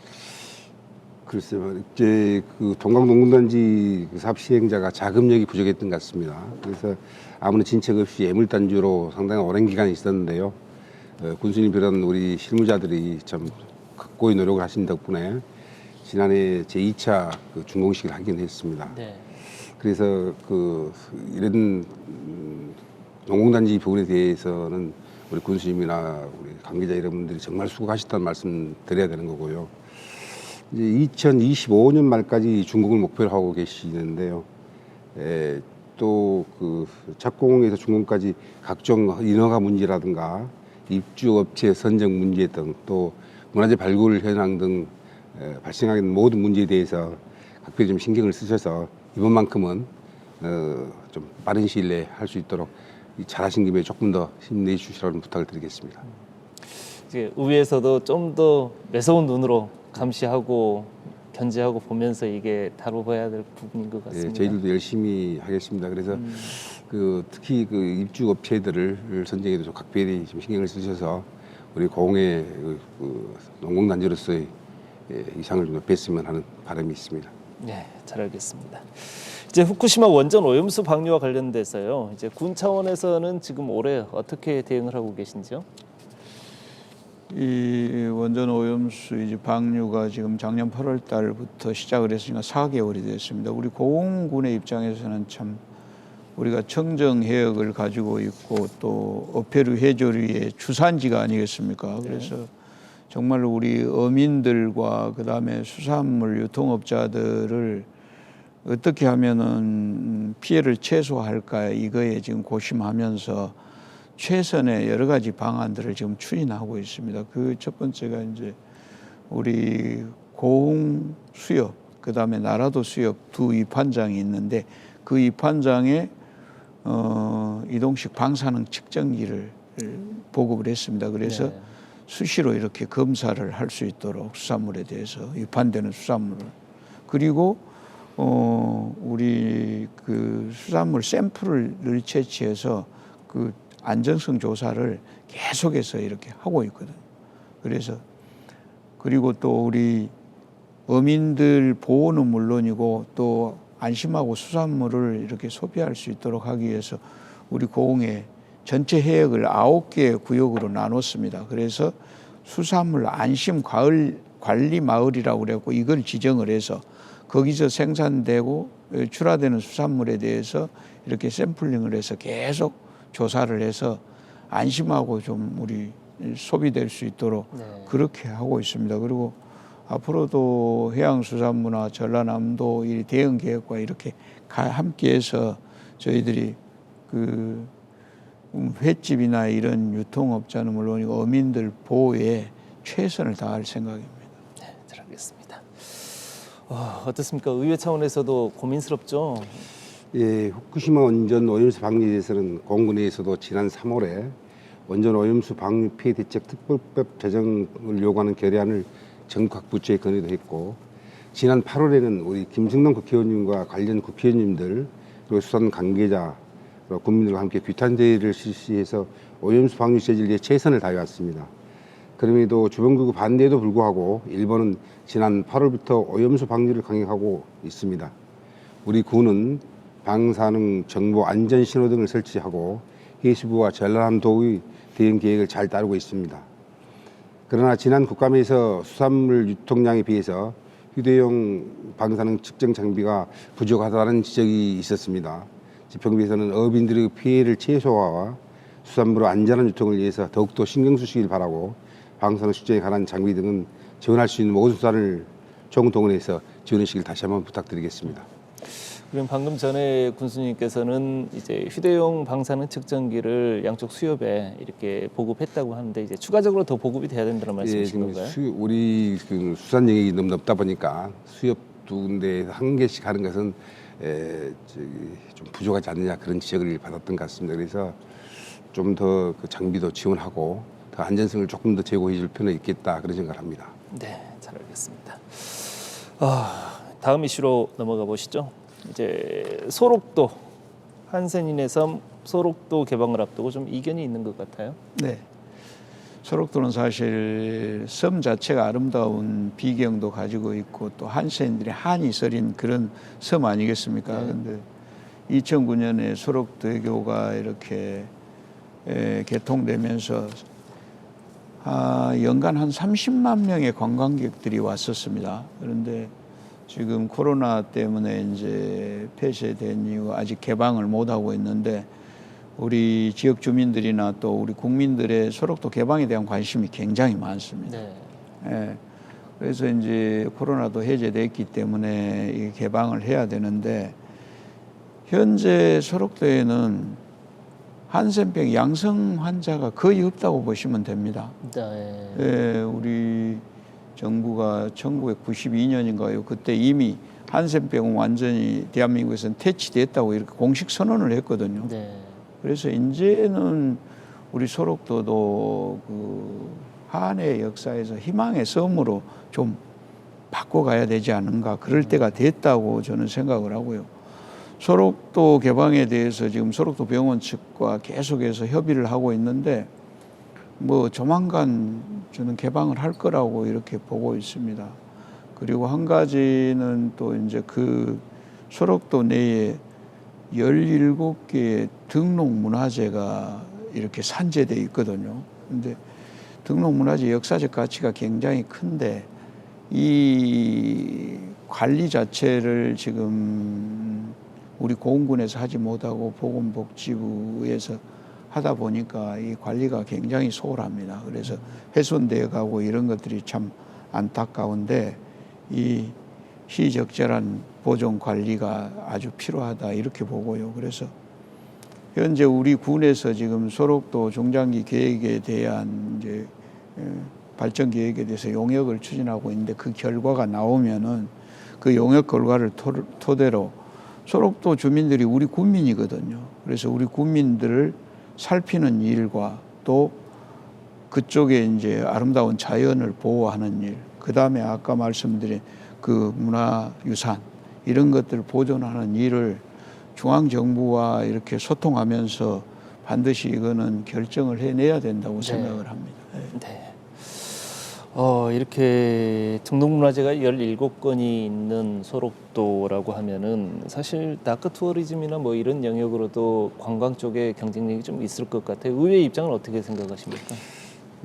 글쎄요, 이제 그 동강농공단지 사업 시행자가 자금력이 부족했던 것 같습니다. 그래서 아무런 진척 없이 예물단지로 상당히 오랜 기간 있었는데요. 군수님 비롯한 우리 실무자들이 참 극고의 노력을 하신 덕분에 지난해 제2차 그 준공식을 하긴 했습니다. 네. 그래서 이런 농공단지 부분에 대해서는 우리 군수님이나 우리 관계자 여러분들이 정말 수고하셨다는 말씀 드려야 되는 거고요. 이제 2025년 말까지 준공을 목표로 하고 계시는데요. 또 착공에서 준공까지 각종 인허가 문제라든가 입주업체 선정 문제 등 또 문화재 발굴 현황 등 발생하는 모든 문제에 대해서 각별히 좀 신경을 쓰셔서 이번만큼은 좀 빠른 시일 내에 할 수 있도록 잘하신 김에 조금 더 힘내주시라는 부탁을 드리겠습니다. 이제 의회에서도 좀 더 매서운 눈으로 감시하고 견제하고 보면서 이게 다뤄봐야 될 부분인 것 같습니다. 저희들도 열심히 하겠습니다. 그래서 특히 입주 업체들을 선정에도 좀 각별히 좀 신경을 쓰셔서 우리 공의 농공단지로서의 이상을 좀 높였으면 하는 바람이 있습니다. 네, 잘 알겠습니다. 이제 후쿠시마 원전 오염수 방류와 관련돼서요. 이제 군 차원에서는 지금 올해 어떻게 대응을 하고 계신지요? 이 원전 오염수 이제 방류가 지금 작년 8월 달부터 시작을 했으니까 4개월이 됐습니다. 우리 고흥군의 입장에서는 참 우리가 청정 해역을 가지고 있고 또 어패류 해조류의 주산지가 아니겠습니까? 그래서 정말 우리 어민들과 그다음에 수산물 유통업자들을 어떻게 하면은 피해를 최소화할까 이거에 지금 고심하면서 최선의 여러 가지 방안들을 지금 추진하고 있습니다. 그 첫 번째가 이제 우리 고흥 수협, 그다음에 나라도 수협 두 입판장이 있는데 그 입판장에 이동식 방사능 측정기를 보급을 했습니다. 그래서 수시로 이렇게 검사를 할 수 있도록 수산물에 대해서 입판되는 수산물을 그리고 우리 그 수산물 샘플을 채취해서 그 안전성 조사를 계속해서 이렇게 하고 있거든. 그래서 그리고 또 우리 어민들 보호는 물론이고 또 안심하고 수산물을 이렇게 소비할 수 있도록 하기 위해서 우리 고흥에 전체 해역을 9개 구역으로 나눴습니다. 그래서 수산물 안심 관리 마을이라고 그랬고 이걸 지정을 해서 거기서 생산되고 출하되는 수산물에 대해서 이렇게 샘플링을 해서 계속 조사를 해서 안심하고 좀 우리 소비될 수 있도록 그렇게 하고 있습니다. 그리고 앞으로도 해양수산부나 전라남도 이 대응 계획과 이렇게 함께해서 저희들이 그 횟집이나 이런 유통업자는 물론이고 어민들 보호에 최선을 다할 생각입니다. 네, 잘 알겠습니다. 어떻습니까? 의회 차원에서도 고민스럽죠? 예, 후쿠시마 원전 오염수 방류에 대해서는 공군에서도 지난 3월에 원전 오염수 방류 피해 대책 특별법 제정을 요구하는 결의안을 전국 부처에 건의도 했고 지난 8월에는 우리 김승동 국회의원님과 관련 국회의원님들 그리고 수산 관계자 그리고 국민들과 함께 규탄 대회를 실시해서 오염수 방류 제재에 최선을 다해왔습니다. 그럼에도 주변국의 반대에도 불구하고 일본은 지난 8월부터 오염수 방류를 강행하고 있습니다. 우리 군은 방사능 정보 안전 신호 등을 설치하고 해수부와 전라남도의 대응 계획을 잘 따르고 있습니다. 그러나 지난 국감에서 수산물 유통량에 비해서 휴대용 방사능 측정 장비가 부족하다는 지적이 있었습니다. 지평부에서는 어민들의 피해를 최소화와 수산물의 안전한 유통을 위해서 더욱더 신경 쓰시길 바라고 방사능 측정에 관한 장비 등은 지원할 수 있는 모든 수단을 총동원해서 지원해 주시길 다시 한번 부탁드리겠습니다. 그럼 방금 전에 군수님께서는 이제 휴대용 방사능 측정기를 양쪽 수협에 이렇게 보급했다고 하는데 이제 추가적으로 더 보급이 돼야 된다는 말씀이신 건가요? 우리 수산 영역이 너무 넓다 보니까 수협 두 군데에서 한 개씩 하는 것은 좀 부족하지 않느냐 그런 지적을 받았던 것 같습니다. 그래서 좀 더 그 장비도 지원하고 더 안전성을 조금 더 제고해 줄 필요는 있겠다 그런 생각을 합니다. 네, 잘 알겠습니다. 다음 이슈로 넘어가 보시죠. 이제 소록도 한센인의 섬 소록도 개방을 앞두고 좀 이견이 있는 것 같아요. 네. 소록도는 사실 섬 자체가 아름다운 비경도 가지고 있고 또 한센들의 한이 서린 그런 섬 아니겠습니까? 그런데 2009년에 소록대교가 이렇게 개통되면서 연간 한 30만 명의 관광객들이 왔었습니다. 그런데 지금 코로나 때문에 이제 폐쇄된 이후 아직 개방을 못 하고 있는데 우리 지역 주민들이나 또 우리 국민들의 소록도 개방에 대한 관심이 굉장히 많습니다. 네. 예. 그래서 이제 코로나도 해제됐기 때문에 이 개방을 해야 되는데 현재 소록도에는 한센병 양성 환자가 거의 없다고 보시면 됩니다. 네. 예, 우리 정부가 1992년인가요? 그때 이미 한센병은 완전히 대한민국에서는 퇴치됐다고 이렇게 공식 선언을 했거든요. 네. 그래서 이제는 우리 소록도도 그 한해 역사에서 희망의 섬으로 좀 바꿔가야 되지 않은가 그럴 때가 됐다고 저는 생각을 하고요. 소록도 개방에 대해서 지금 소록도 병원 측과 계속해서 협의를 하고 있는데 뭐 조만간 저는 개방을 할 거라고 이렇게 보고 있습니다. 그리고 한 가지는 또 이제 그 소록도 내에 17개의 등록 문화재가 이렇게 산재되어 있거든요. 근데 등록 문화재 역사적 가치가 굉장히 큰데 이 관리 자체를 지금 우리 고흥군에서 하지 못하고 보건복지부에서 하다 보니까 이 관리가 굉장히 소홀합니다. 그래서 훼손되어 가고 이런 것들이 참 안타까운데 이 시적절한 보존 관리가 아주 필요하다 이렇게 보고요. 그래서 현재 우리 군에서 지금 소록도 중장기 계획에 대한 이제 발전 계획에 대해서 용역을 추진하고 있는데 그 결과가 나오면은 그 용역 결과를 토대로 소록도 주민들이 우리 군민이거든요. 그래서 우리 군민들을 살피는 일과 또 그쪽에 이제 아름다운 자연을 보호하는 일, 그 다음에 아까 말씀드린 그 문화유산 이런 것들을 보존하는 일을 중앙정부와 이렇게 소통하면서 반드시 이거는 결정을 해내야 된다고 생각을 합니다. 네. 이렇게 등록문화재가 17건이 있는 소록도라고 하면은 사실 다크 투어리즘이나 뭐 이런 영역으로도 관광 쪽에 경쟁력이 좀 있을 것 같아요. 의회 입장은 어떻게 생각하십니까?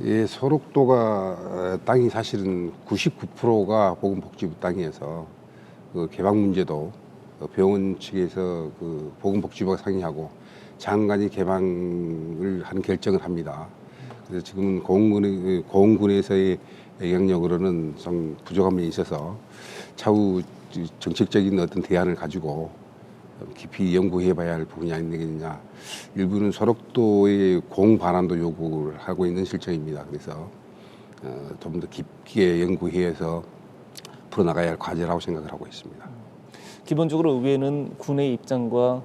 예, 소록도가 땅이 사실은 99%가 보건복지부 땅이어서 그 개방 문제도 병원 측에서 그 보건복지부가 상의하고 장관이 개방을 하는 결정을 합니다. 그래서 지금 고흥군에서의 영향력으로는 좀 부족함이 있어서 차후 정책적인 어떤 대안을 가지고 깊이 연구해봐야 할 부분이 아니겠느냐. 일부는 소록도의 공반환도 요구를 하고 있는 실정입니다. 그래서 좀 더 깊게 연구해서 풀어나가야 할 과제라고 생각을 하고 있습니다. 기본적으로 의회는 군의 입장과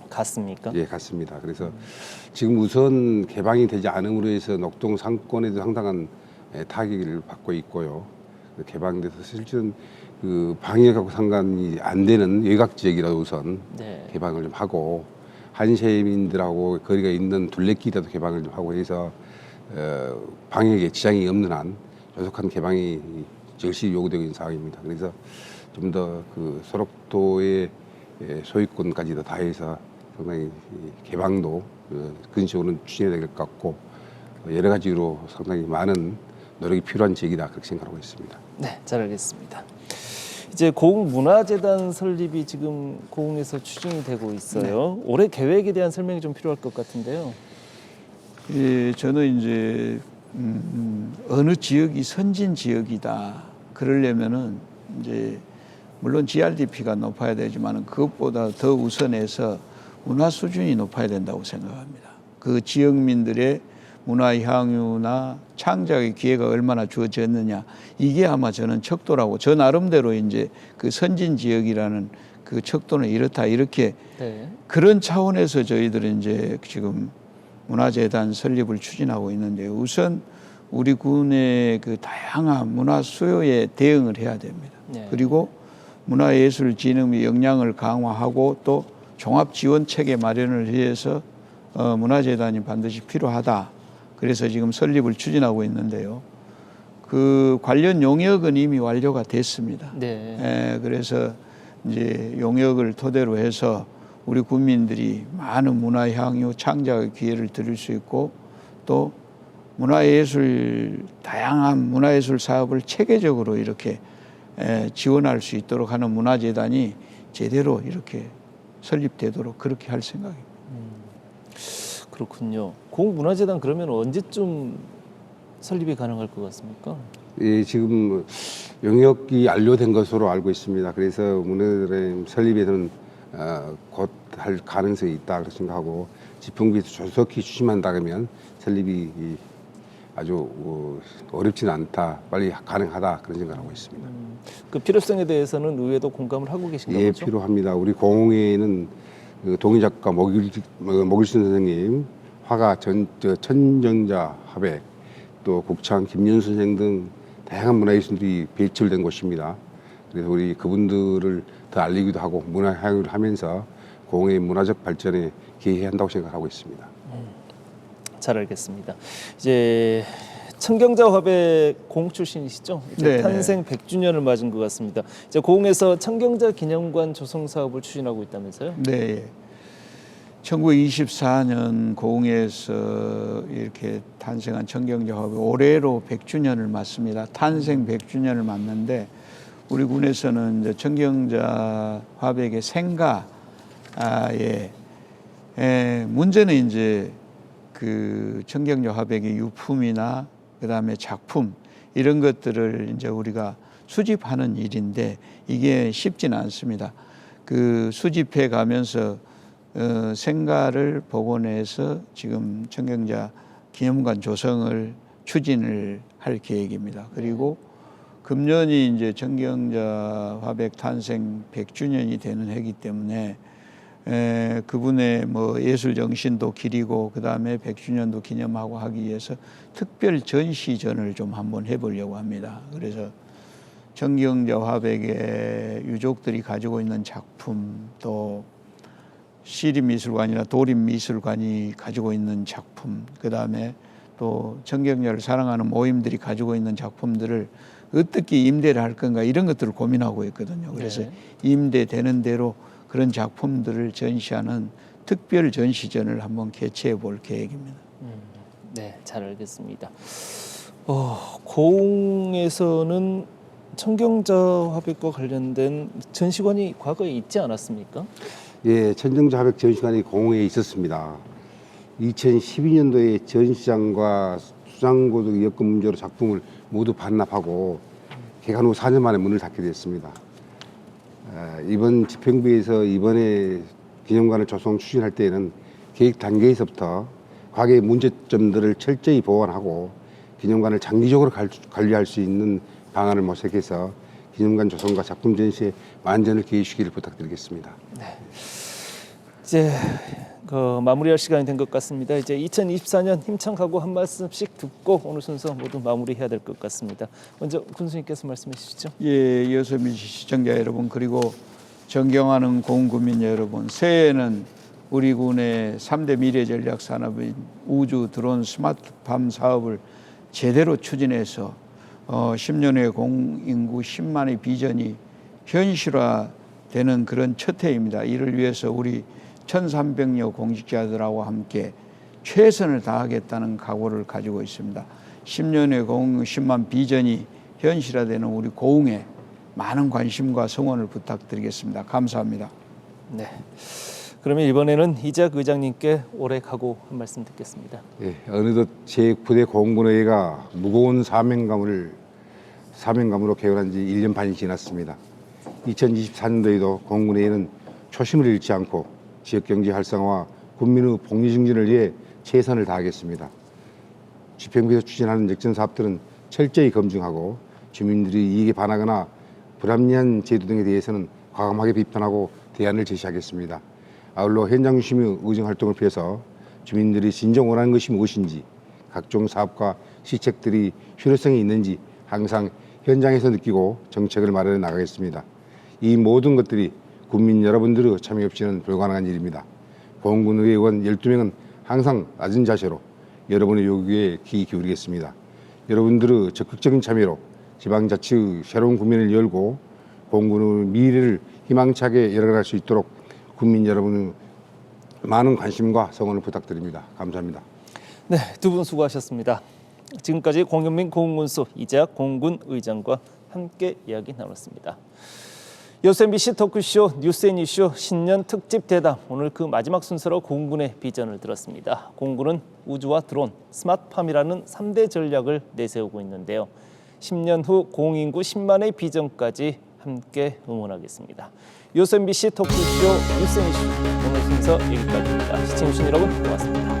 같습니까? 예, 같습니다. 그래서 지금 우선 개방이 되지 않음으로 해서 녹동 상권에도 상당한 타격을 받고 있고요. 개방돼서 실질은 그 방역하고 상관이 안 되는 외곽 지역이라도 우선 네. 개방을 좀 하고 한시민들하고 거리가 있는 둘레길이라도 개방을 좀 하고 해서 방역에 지장이 없는 한 조속한 개방이 절실히 요구되고 있는 상황입니다. 그래서 좀 더 그 소록도의 소유권까지도 다해서 상당히 개방도 근시적으로는 추진해야 될 것 같고 여러 가지로 상당히 많은 노력이 필요한 지역이다 그렇게 생각하고 있습니다. 네, 잘 알겠습니다. 이제 고흥문화재단 설립이 지금 고흥에서 추진이 되고 있어요. 올해 계획에 대한 설명이 좀 필요할 것 같은데요. 예, 저는 이제 어느 지역이 선진 지역이다 그러려면은 이제 물론 GRDP가 높아야 되지만 그것보다 더 우선해서 문화 수준이 높아야 된다고 생각합니다. 그 지역민들의 문화 향유나 창작의 기회가 얼마나 주어졌느냐 이게 아마 저는 척도라고 저 나름대로 이제 그 선진 지역이라는 그 척도는 이렇다 이렇게 네. 그런 차원에서 저희들은 이제 지금 문화재단 설립을 추진하고 있는데 우선 우리 군의 그 다양한 문화 수요에 대응을 해야 됩니다. 네. 그리고 문화예술진흥의 역량을 강화하고 또 종합지원 체계 마련을 위해서 문화재단이 반드시 필요하다. 그래서 지금 설립을 추진하고 있는데요. 그 관련 용역은 이미 완료가 됐습니다. 네. 그래서 이제 용역을 토대로 해서 우리 국민들이 많은 문화향유 창작의 기회를 드릴 수 있고 또 문화예술 다양한 문화예술 사업을 체계적으로 이렇게 지원할 수 있도록 하는 문화재단이 제대로 이렇게 설립되도록 그렇게 할 생각입니다. 그렇군요. 공문화재단 그러면 언제쯤 설립이 가능할 것 같습니까? 예, 지금 영역이 완료된 것으로 알고 있습니다. 그래서 문화재단 설립에는 곧 할 가능성이 있다 그렇게 생각하고 집행부에서 조속히 추진한다면 설립이 아주 어렵지는 않다, 빨리 가능하다 그런 생각을 하고 있습니다. 그 필요성에 대해서는 의회도 공감을 하고 계신가 예, 보죠? 필요합니다. 우리 공회에는 그 동희 작가 목일순 선생님, 화가 천정자 화백, 또 국창 김윤수 선생 등 다양한 문화예술들이 배출된 곳입니다. 그래서 우리 그분들을 더 알리기도 하고 문화향유를 하면서 공회의 문화적 발전에 기여해야 한다고 생각하고 있습니다. 잘 알겠습니다. 이제 청경자 화백 고흥 출신이시죠? 이제 네, 탄생 100주년을 맞은 것 같습니다. 이제 고흥에서 청경자 기념관 조성 사업을 추진하고 있다면서요? 네. 1924년 고흥에서 이렇게 탄생한 청경자 화백 올해로 100주년을 맞습니다. 탄생 100주년을 맞는데 우리 군에서는 이제 청경자 화백의 생가에 문제는 이제 그 청경자 화백의 유품이나 그다음에 작품 이런 것들을 이제 우리가 수집하는 일인데 이게 쉽지는 않습니다. 그 수집해 가면서 생가를 복원해서 지금 청경자 기념관 조성을 추진을 할 계획입니다. 그리고 금년이 이제 청경자 화백 탄생 100주년이 되는 해이기 때문에 그분의 뭐 예술 정신도 기리고 그 다음에 100주년도 기념하고 하기 위해서 특별 전시전을 좀 한번 해보려고 합니다. 그래서 청경자 화백의 유족들이 가지고 있는 작품 또 시립미술관이나 도립미술관이 가지고 있는 작품 그 다음에 또 청경자를 사랑하는 모임들이 가지고 있는 작품들을 어떻게 임대를 할 건가 이런 것들을 고민하고 있거든요. 그래서 네. 임대되는 대로 그런 작품들을 전시하는 특별 전시전을 한번 개최해 볼 계획입니다. 네, 잘 알겠습니다. 고흥에서는 청경자 화백과 관련된 전시관이 과거에 있지 않았습니까? 예, 천정자 화백 전시관이 공회에 있었습니다. 2012년도에 전시장과 수장고등 여건 문제로 작품을 모두 반납하고 개관 후 4년 만에 문을 닫게 됐습니다. 이번 집행부에서 이번에 기념관을 조성 추진할 때에는 계획 단계에서부터 과거의 문제점들을 철저히 보완하고 기념관을 장기적으로 관리할 수 있는 방안을 모색해서 기념관 조성과 작품 전시에 만전을 기해 주시기를 부탁드리겠습니다. 이제 마무리할 시간이 된 것 같습니다. 이제 2024년 힘찬 각오 한 말씀씩 듣고 오늘 순서 모두 마무리해야 될 것 같습니다. 먼저 군수님께서 말씀해 주시죠. 예, 여서민시 시청자 여러분 그리고 존경하는 고흥구민 여러분, 새해에는 우리 군의 3대 미래 전략 산업인 우주 드론 스마트팜 사업을 제대로 추진해서 10년 후에 공인구 10만의 비전이 현실화되는 그런 첫 해입니다. 이를 위해서 우리 1,300여 공직자들하고 함께 최선을 다하겠다는 각오를 가지고 있습니다. 10년 후에 공인구 10만 비전이 현실화되는 우리 고흥에 많은 관심과 성원을 부탁드리겠습니다. 감사합니다. 네. 그러면 이번에는 이재학 의장님께 올해 각오 한 말씀 듣겠습니다. 예, 어느덧 제9대 공군의회가 무거운 사명감으로 개원한 지 1년 반이 지났습니다. 2024년도에도 공군의회는 초심을 잃지 않고 지역경제 활성화와 국민의 복리 증진을 위해 최선을 다하겠습니다. 집행부에서 추진하는 역전 사업들은 철저히 검증하고 주민들이 이익에 반하거나 불합리한 제도 등에 대해서는 과감하게 비판하고 대안을 제시하겠습니다. 아울러 현장 중심의 의정 활동을 펴서 주민들이 진정 원하는 것이 무엇인지 각종 사업과 시책들이 효율성이 있는지 항상 현장에서 느끼고 정책을 마련해 나가겠습니다. 이 모든 것들이 국민 여러분들의 참여 없이는 불가능한 일입니다. 공군 의원 12명은 항상 낮은 자세로 여러분의 요구에 귀 기울이겠습니다. 여러분들의 적극적인 참여로 지방자치의 새로운 국면을 열고 공군의 미래를 희망차게 열어갈 수 있도록 국민 여러분의 많은 관심과 성원을 부탁드립니다. 감사합니다. 네, 두 분 수고하셨습니다. 지금까지 공현민 공군수 이재학 공군 의장과 함께 이야기 나눴습니다. 여수 MBC 토크쇼 뉴스앤이슈 신년 특집 대담, 오늘 그 마지막 순서로 공군의 비전을 들었습니다. 공군은 우주와 드론, 스마트팜이라는 3대 전략을 내세우고 있는데요. 10년 후 공인구 10만의 비전까지 함께 응원하겠습니다. 여수 MBC 토크쇼 뉴스앤이슈 오늘 순서 여기까지입니다. 시청해주신 여러분 고맙습니다.